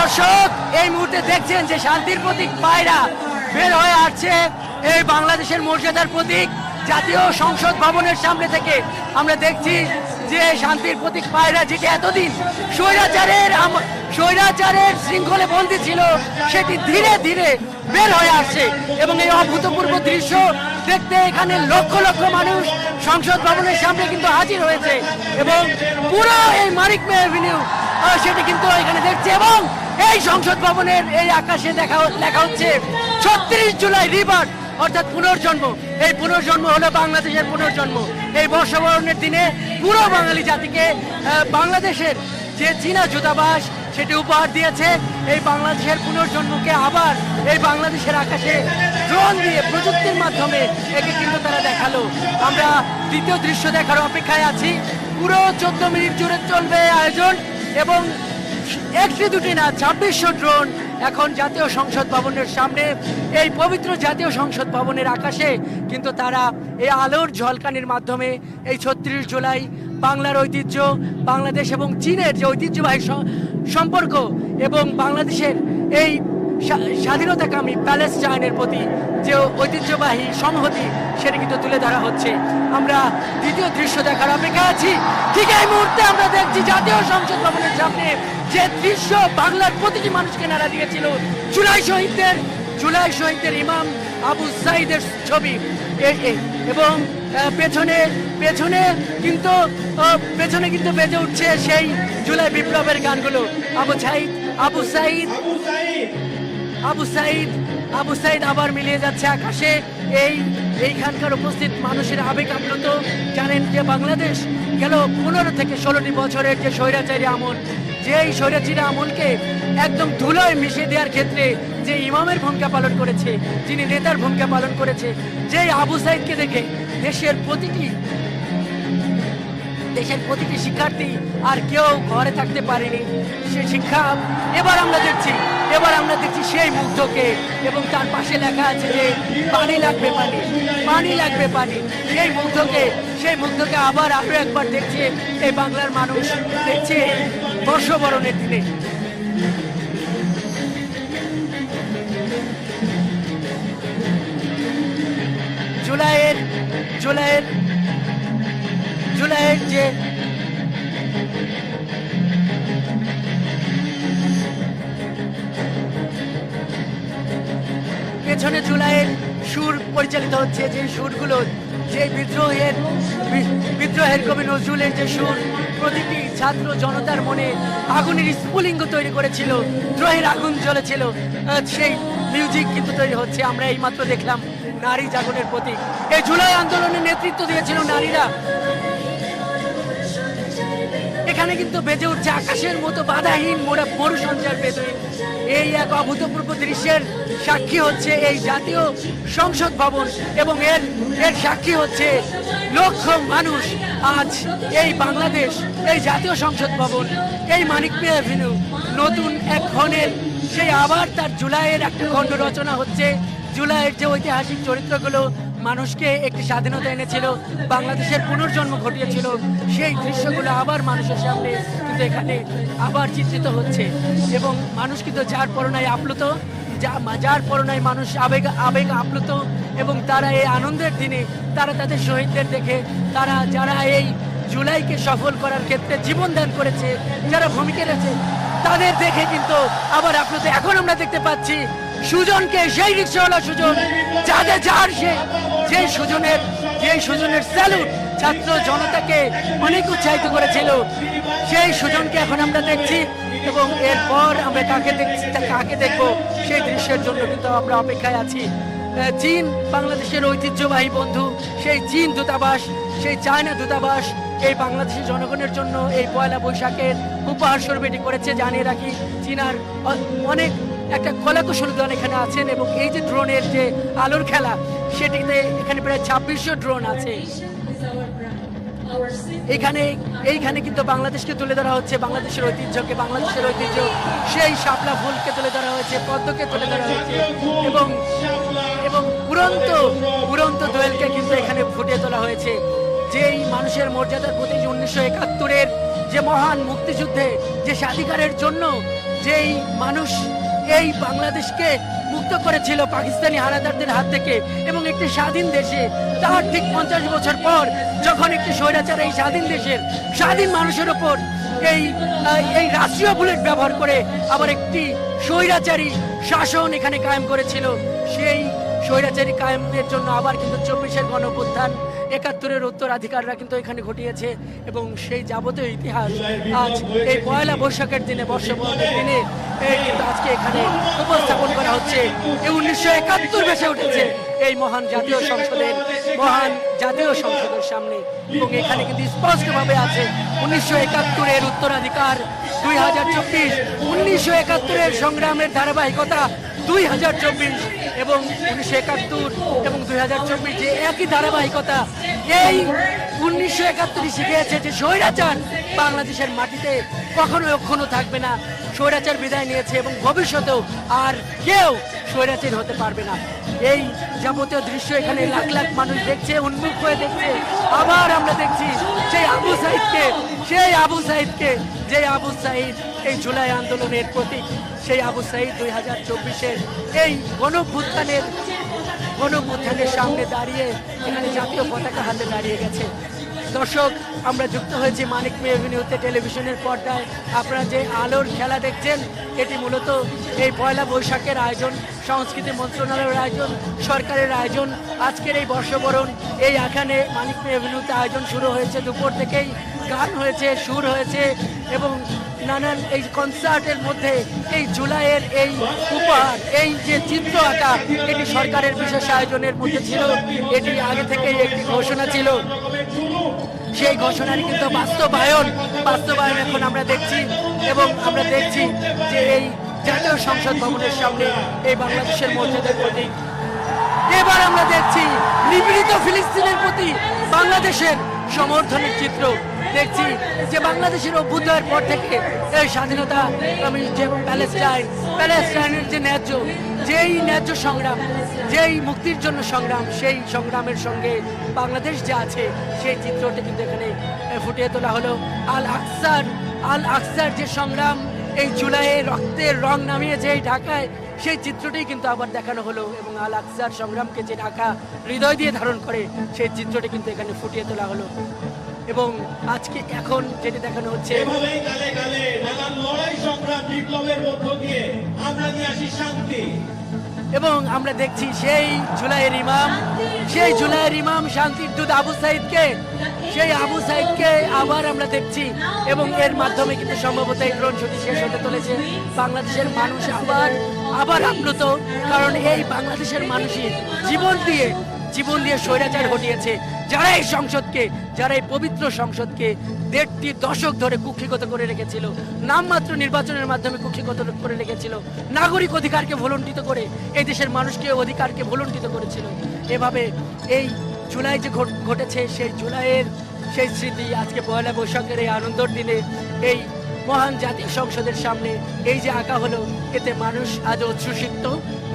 দর্শক এই মুহূর্তে দেখছেন যে শান্তির প্রতীক পায়রা বের হয়ে আসছে এই বাংলাদেশের মর্যাদার প্রতীক জাতীয় সংসদ ভবনের সামনে থেকে। আমরা দেখছি যে শান্তির প্রতীক পায়রা যেটি এতদিন স্বৈরাচারের শৃঙ্খলে বন্দী ছিল সেটি ধীরে ধীরে বের হয়ে আসছে এবং এই অভূতপূর্ব দৃশ্য দেখতে এখানে লক্ষ লক্ষ মানুষ সংসদ ভবনের সামনে কিন্তু হাজির হয়েছে এবং পুরো এই মানিক মে এভিনিউ সেটি কিন্তু এখানে দেখছে এবং এই সংসদ ভবনের এই আকাশে লেখা হচ্ছে ৩৬ জুলাই রিবার্থ অর্থাৎ পুনর্জন্ম। এই পুনর্জন্ম হলো বাংলাদেশের পুনর্জন্ম। এই বর্ষবরণের দিনে পুরো বাঙালি জাতিকে বাংলাদেশের যে চীনা দূতাবাস সেটি উপহার দিয়েছে এই বাংলাদেশের পুনর্জন্মকে আবার এই বাংলাদেশের আকাশে ড্রোন দিয়ে প্রযুক্তির মাধ্যমে একে কিন্তু তারা দেখালো। আমরা দ্বিতীয় দৃশ্য দেখার অপেক্ষায় আছি। পুরো 14 মিনিট জুড়ে চলবে আয়োজন এবং একটি দুটি না ২৬০০ ড্রোন এখন জাতীয় সংসদ ভবনের সামনে এই পবিত্র জাতীয় সংসদ ভবনের আকাশে কিন্তু তারা এই আলোর ঝলকানির মাধ্যমে এই ৩৬ জুলাই বাংলার ঐতিহ্য, বাংলাদেশ এবং চীনের যে ঐতিহ্যবাহী সম্পর্ক এবং বাংলাদেশের এই স্বাধীনতাকামী প্যালেস্টাইনের প্রতি যে ঐতিহ্যবাহী সংহতি সেটা কিন্তু তুলে ধরা হচ্ছে। আমরা দ্বিতীয় দৃশ্য দেখার অপেক্ষা আছি। ঠিক এই মুহূর্তে আমরা দেখছি জাতীয় সংসদ ভবনের সামনে যে দৃশ্য বাংলার প্রতিটি মানুষকে নাড়া দিয়েছিল জুলাই শহীদদের ইমাম আবু সাঈদের ছবি এবং পেছনে কিন্তু বেজে উঠছে সেই জুলাই বিপ্লবের গানগুলো। আবু সাঈদ আবার মিলিয়ে যাচ্ছে আকাশে। এইখানকার উপস্থিত মানুষের আবেগ আপ্লুত। জানেন যে বাংলাদেশ গেল 15 থেকে 16টি বছরের যে স্বৈরাচারী আমল, যে এই স্বৈরাচারী আমলকে একদম ধুলোয় মিশিয়ে দেওয়ার ক্ষেত্রে যে ইমামের ভূমিকা পালন করেছে, যিনি নেতার ভূমিকা পালন করেছে, যে আবু সাঈদকে দেখে দেশের প্রতিটি শিক্ষার্থী আর কেউ ঘরে থাকতে পারেনি। সে শিক্ষা এবার আমরা দেখছি সেই মুগ্ধকে এবং তার পাশে লেখা আছে যে পানি লাগবে পানি। সেই মুগ্ধকে আবার আরো একবার দেখছে এই বাংলার মানুষ, দেখছে বর্ষবরণের দিনে। জুলাইয়ের যে পেছনে জুলাইয়ের সুর পরিচালিত হচ্ছে, যে সুরগুলো যে বিদ্রোহের কবি নজরুলের যে সুর প্রতিটি ছাত্র জনতার মনে আগুনের স্ফুলিঙ্গ তৈরি করেছিল, দ্রোহের আগুন জ্বলেছিল, সেই মিউজিক কিন্তু তৈরি হচ্ছে। আমরা এইমাত্র দেখলাম নারী জাগরণের প্রতীক। এই জুলাই আন্দোলনের নেতৃত্ব দিয়েছিল নারীরা। এখানে কিন্তু বেজে উঠছে আকাশের মতো বাধাহীন মরু সঞ্চার বেদুইন। এই এক অভূতপূর্ব দৃশ্যের সাক্ষী হচ্ছে এই জাতীয় সংসদ ভবন এবং এর সাক্ষী হচ্ছে লক্ষ মানুষ। আজ এই বাংলাদেশ, এই জাতীয় সংসদ ভবন, এই মানিক মে এভিনিউ নতুন এক ক্ষণের সেই আবার তার জুলাইয়ের একটা খণ্ড রচনা হচ্ছে। জুলাইয়ের যে ঐতিহাসিক চরিত্রগুলো মানুষকে একটি স্বাধীনতা এনেছিল, বাংলাদেশের পুনর্জন্ম ঘটিয়েছিল, সেই দৃশ্যগুলো আবার মানুষের সামনে কিন্তু এখানে আবার চিত্রিত হচ্ছে এবং মানুষ কিন্তু যার পরনায় মানুষ আবেগ আপ্লুত এবং তারা এই আনন্দের দিনে তারা তাদের শহীদদের দেখে, তারা যারা এই জুলাইকে সফল করার ক্ষেত্রে জীবন দান করেছে, যারা ভূমিকা রেখেছে, তাদের দেখে কিন্তু আবার আপ্লুত। এখন আমরা দেখতে পাচ্ছি সুজনকে, সেই রিক্সাওয়ালা সুজন, যেই সুজনের স্যালুট ছাত্র জনতাকে অনেক উৎসাহিত করেছিল, সেই সুজনকে এখন আমরা দেখছি এবং এরপর আমরা কাকে দেখবো সেই দৃশ্যের জন্য কিন্তু আমরা অপেক্ষায় আছি। চীন বাংলাদেশের ঐতিহ্যবাহী বন্ধু, সেই চীন দূতাবাস, সেই চায়না দূতাবাস এই বাংলাদেশের জনগণের জন্য এই পয়লা বৈশাখের উপহার স্বরূপ এটি করেছে। জানিয়ে রাখি চীনার অনেক একটা কলাকুশলী দল এখানে আছেন এবং এই যে ড্রোনের যে আলোর খেলা, সেটিতে এখানে প্রায় ২৬০০ ড্রোন আছে। এইখানে কিন্তু বাংলাদেশকে তুলে ধরা হচ্ছে, বাংলাদেশের ঐতিহ্য সেই শাপলা ফুলকে তুলে ধরা হয়েছে, পদ্মকে তুলে ধরা হয়েছে এবং উড়ন্ত দোয়েলকে কিন্তু এখানে ফুটিয়ে তোলা হয়েছে। যেই মানুষের মর্যাদার প্রতি 1971-এর যে মহান মুক্তিযুদ্ধে যে স্বাধিকারের জন্য যেই মানুষ এই বাংলাদেশকে মুক্ত করেছিল পাকিস্তানি হানাদারদের হাত থেকে এবং একটি স্বাধীন দেশে, তার ঠিক 50 বছর পর যখন একটি স্বৈরাচার এই স্বাধীন দেশের স্বাধীন মানুষের ওপর এই রাষ্ট্রীয় বুলেট ব্যবহার করে আবার একটি স্বৈরাচারী শাসন এখানে কায়েম করেছিল, সেই স্বৈরাচারী কায়েমের জন্য আবার কিন্তু 24-এর গণঅভ্যুত্থান, 71-এর উত্তরাধিকাররা কিন্তু এখানে ঘটিয়েছে এবং সেই যাবতীয় ইতিহাস আজ এই পয়লা বৈশাখের দিনে, বর্ষবরণের দিনে কিন্তু আজকে এখানে উপস্থাপন করা হচ্ছে। এই 1971 ভেসে উঠেছে এই মহান জাতীয় সংসদের সামনে এবং এখানে কিন্তু স্পষ্টভাবে আছে 1971-এর উত্তরাধিকার 2024, 1971-এর সংগ্রামের ধারাবাহিকতা 2024 এবং 1971 এবং 2024 যে একই ধারাবাহিকতা। এই 1971 শিখিয়েছে যে স্বৈরাচার বাংলাদেশের মাটিতে কখনো অক্ষুণ্ণ থাকবে না, স্বৈরাচার বিদায় নিয়েছে এবং ভবিষ্যতেও আর কেউ স্বৈরাচার হতে পারবে না। এই যাবতীয় দৃশ্য এখানে লাখ লাখ মানুষ দেখছে, উন্মুখ হয়ে দেখছে। আবার আমরা দেখছি সেই আবু সাইদকে যে আবু সাইদ এই জুলাই আন্দোলনের প্রতীক, সেই আবু সাইদ 2024-এর এই গণঅভ্যুত্থানের সামনে দাঁড়িয়ে এখানে জাতীয় পতাকা হাতে দাঁড়িয়ে গেছে। দর্শক, আমরা যুক্ত হয়েছি মানিক মে এভিনিউতে টেলিভিশনের পর্দায়। আপনারা যে আলোর খেলা দেখছেন এটি মূলত এই পয়লা বৈশাখের আয়োজন, সংস্কৃতি মন্ত্রণালয়ের আয়োজন, সরকারের আয়োজন। আজকের এই বর্ষবরণ এই এখানে মানিক মে এভিনিউতে আয়োজন শুরু হয়েছে, দুপুর থেকেই গান হয়েছে, সুর হয়েছে এবং নানান এই কনসার্টের মধ্যে এই জুলাইয়ের এই উপহার, এই যে চিত্র আঁকা, এটি সরকারের বিশেষ আয়োজনের মধ্যে ছিল। এটি আগে থেকেই একটি ঘোষণা ছিল, সেই ঘোষণার কিন্তু বাস্তবায়ন এখন আমরা দেখছি এবং আমরা দেখছি যে এই জাতীয় সংসদ ভবনের সামনে এই বাংলাদেশের মর্যাদার প্রতীক। এবার আমরা দেখছি নিপীড়িত ফিলিস্তিনের প্রতি বাংলাদেশের সমর্থনের চিত্র। দেখছি যে বাংলাদেশের অভ্যুদয়ের পর থেকে এই স্বাধীনতা, যে প্যালেস্টাইনের যে ন্যায্য সংগ্রাম, যেই মুক্তির জন্য সংগ্রাম, সেই সংগ্রামের সঙ্গে বাংলাদেশ যে আছে সেই চিত্রটি কিন্তু এখানে ফুটিয়ে তোলা হলো। আল আকসার যে সংগ্রাম, এই জুলাইয়ে রক্তের রং নামিয়েছে এই ঢাকায়, সেই চিত্রটি কিন্তু আবার দেখানো হলো এবং আল আকসার সংগ্রামকে যে ঢাকা হৃদয় দিয়ে ধারণ করে সেই চিত্রটি কিন্তু এখানে ফুটিয়ে তোলা হলো। এবং আজকে এখন যেটি দেখানো হচ্ছে এবং আমরা দেখছি সেই জুলাইয়ের ইমাম শান্তির দূত আবু সাইদকে আবার আমরা দেখছি এবং এর মাধ্যমে কিন্তু সম্ভবত এই ড্রোন শুটিং শেষ হতে চলেছে। বাংলাদেশের মানুষ আবার আপ্লুত, কারণ এই বাংলাদেশের মানুষই জীবন দিয়ে স্বৈরাচার ঘটিয়েছে, যারা এই পবিত্র সংসদকে 1.5 দশক ধরে কুক্ষিগত করে রেখেছিল, নামমাত্র নির্বাচনের মাধ্যমে কুক্ষিগত করে রেখেছিল, নাগরিক অধিকারকে ভুলুণ্ঠিত করে এই দেশের মানুষকে অধিকারকে ভুলুণ্ঠিত করেছিল। এভাবে এই জুলাই যে ঘটেছে, সেই জুলাইয়ের সেই স্মৃতি আজকে পয়লা বৈশাখের এই আনন্দের দিনে এই মহান জাতীয় সংসদের সামনে এই যে আঁকা হলো, এতে মানুষ আজ উচ্ছ্বসিত।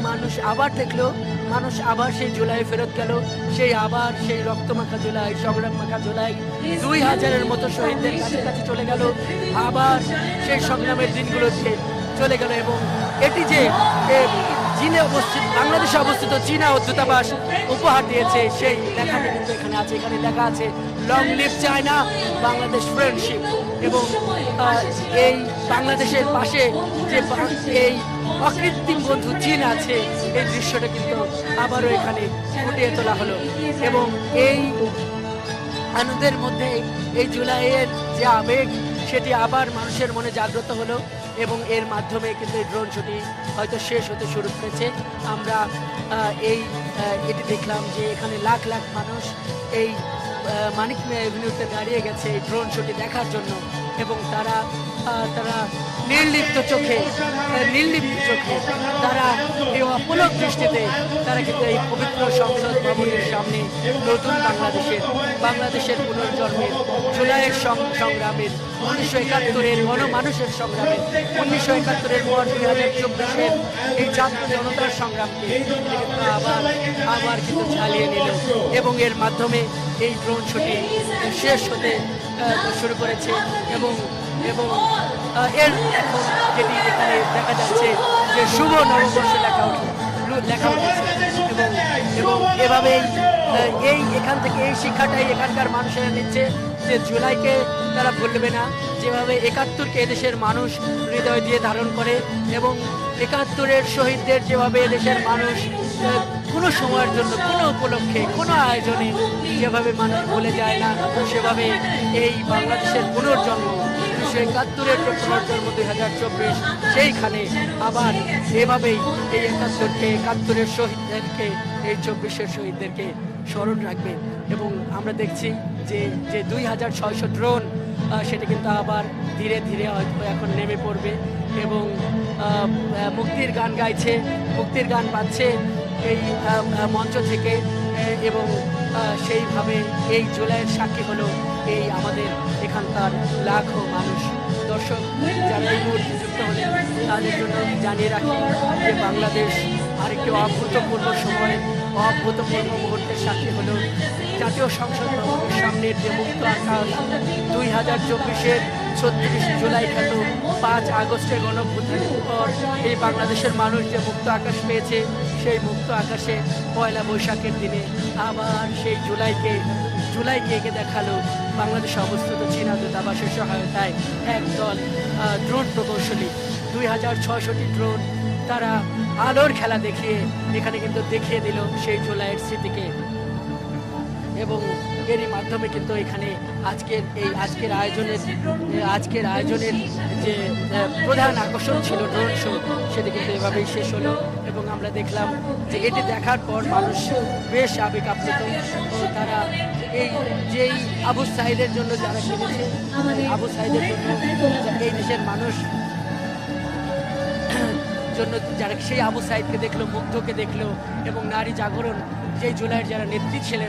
মানুষ আবার দেখলো, মানুষ আবার সেই জুলাই ফেরত গেল, সেই রক্তমাখা জুলাই, সংগ্রাম মাখা জুলাই 2000-এর মতো শহীদদের কাছে চলে গেল, আবার সেই সংগ্রামের দিনগুলোতে চলে গেল। এবং এটি যে বাংলাদেশে অবস্থিত চীনা দূতাবাস উপহার দিয়েছে, সেই লেখাটি কিন্তু এখানে আছে। এখানে লেখা আছে long live China, Bangladesh friendship. এবং এই বাংলাদেশের পাশে যে এই অকৃত্রিম বন্ধু চীন আছে, এই দৃশ্যটা কিন্তু আবারও এখানে ফুটিয়ে তোলা হলো। এবং এই আনন্দের মধ্যে এই জুলাইয়ের যে আবেগ, সেটি আবার মানুষের মনে জাগ্রত হলো এবং এর মাধ্যমে কিন্তু এই ড্রোন শুটিং হয়তো শেষ হতে শুরু করেছে। আমরা এটি দেখলাম যে এখানে লাখ লাখ মানুষ এই মানিক মে এভিনিউতে দাঁড়িয়ে গেছে এই ড্রোন শুটিং দেখার জন্য এবং তারা নির্লিপ্ত চোখে তারা এই অপলক দৃষ্টিতে তারা কিন্তু এই পবিত্র সংসদ ভবনের সামনে নতুন বাংলাদেশের পুনর্জন্মের, জুলাইয়ের সংগ্রামের, 1971-এর গণমানুষের সংগ্রামের, 1971-এর পর 2024-এর এই ছাত্র জনতার সংগ্রামকে আবার কিন্তু ঝালিয়ে নিল এবং এর মাধ্যমে এই ড্রোন শুটিং শেষ হতে শুরু করেছে এবং এবং এর এখন যেটি এখানে দেখা যাচ্ছে যে শুভ নববর্ষ লেখা উঠেছে এবং এবং এভাবেই এই এখান থেকে এই শিক্ষাটাই এখানকার মানুষেরা নিচ্ছে যে জুলাইকে তারা ভুলবে না, যেভাবে ৭১কে এদেশের মানুষ হৃদয় দিয়ে ধারণ করে এবং ৭১-এর শহীদদের যেভাবে এদেশের মানুষ কোনো সময়ের জন্য কোনো উপলক্ষে কোনো আয়োজনে যেভাবে মানুষ ভুলে যায় না, সেভাবে এই বাংলাদেশের পুনর্জন্ম ১৯৭১-এর পুনর্জন্ম ২০২৪ সেইখানে আবার এভাবেই এই ৭১-এর শহীদদেরকে এই ২৪-এর শহীদদেরকে স্মরণ রাখবে। এবং আমরা দেখছি যে ২,৬০০ ড্রোন সেটা কিন্তু আবার ধীরে ধীরে হয়তো এখন নেমে পড়বে এবং মুক্তির গান গাইছে, মুক্তির গান বাজছে এই মঞ্চ থেকে এবং সেইভাবে এই জুলাইয়ের সাক্ষী হলো এই আমাদের এখানকার লাখো মানুষ। দর্শক যারা এই মুহূর্তে যুক্ত হলেন তাদের জন্য জানিয়ে রাখি যে বাংলাদেশ আরেকটি অভূতপূর্ব সময়, অভূতপূর্ব মুহূর্তের সাক্ষী হলো জাতীয় সংসদ ভবনের সামনের যে মুক্ত আকাশ ২০২৪-এর ৩৬ জুলাই খ্যাত ৫ আগস্টের গণঅভ্যুত্থানের পর এই বাংলাদেশের মানুষ যে মুক্ত আকাশ পেয়েছে, সেই মুক্ত আকাশে পয়লা বৈশাখের দিনে আবার সেই জুলাইকে এঁকে দেখালো বাংলাদেশে অবস্থিত চীনা দূতাবাসের সহায়তায় একদল ড্রোন প্রকৌশলী ২,৬০০টি ড্রোন তারা আলোর খেলা দেখিয়ে এখানে কিন্তু দেখিয়ে দিল সেই জুলাইয়ের স্মৃতিকে। এবং এরই মাধ্যমে কিন্তু এখানে আজকের আয়োজনের যে প্রধান আকর্ষণ ছিল ড্রোন শো, সেটি কিন্তু এভাবেই শেষ হলো এবং আমরা দেখলাম যে এটি দেখার পর মানুষ বেশ আবেগ আপ্লুত। তারা যেই আবু সাঈদের জন্য যারা কিনেছে, আবু সাঈদের জন্য এই দেশের মানুষ জন্য যারা সেই আবু সাঈদকে দেখলো, মুগ্ধকে দেখলো এবং নারী জাগরণ যেই জুলাইয়ের যারা নেত্রী ছিলেন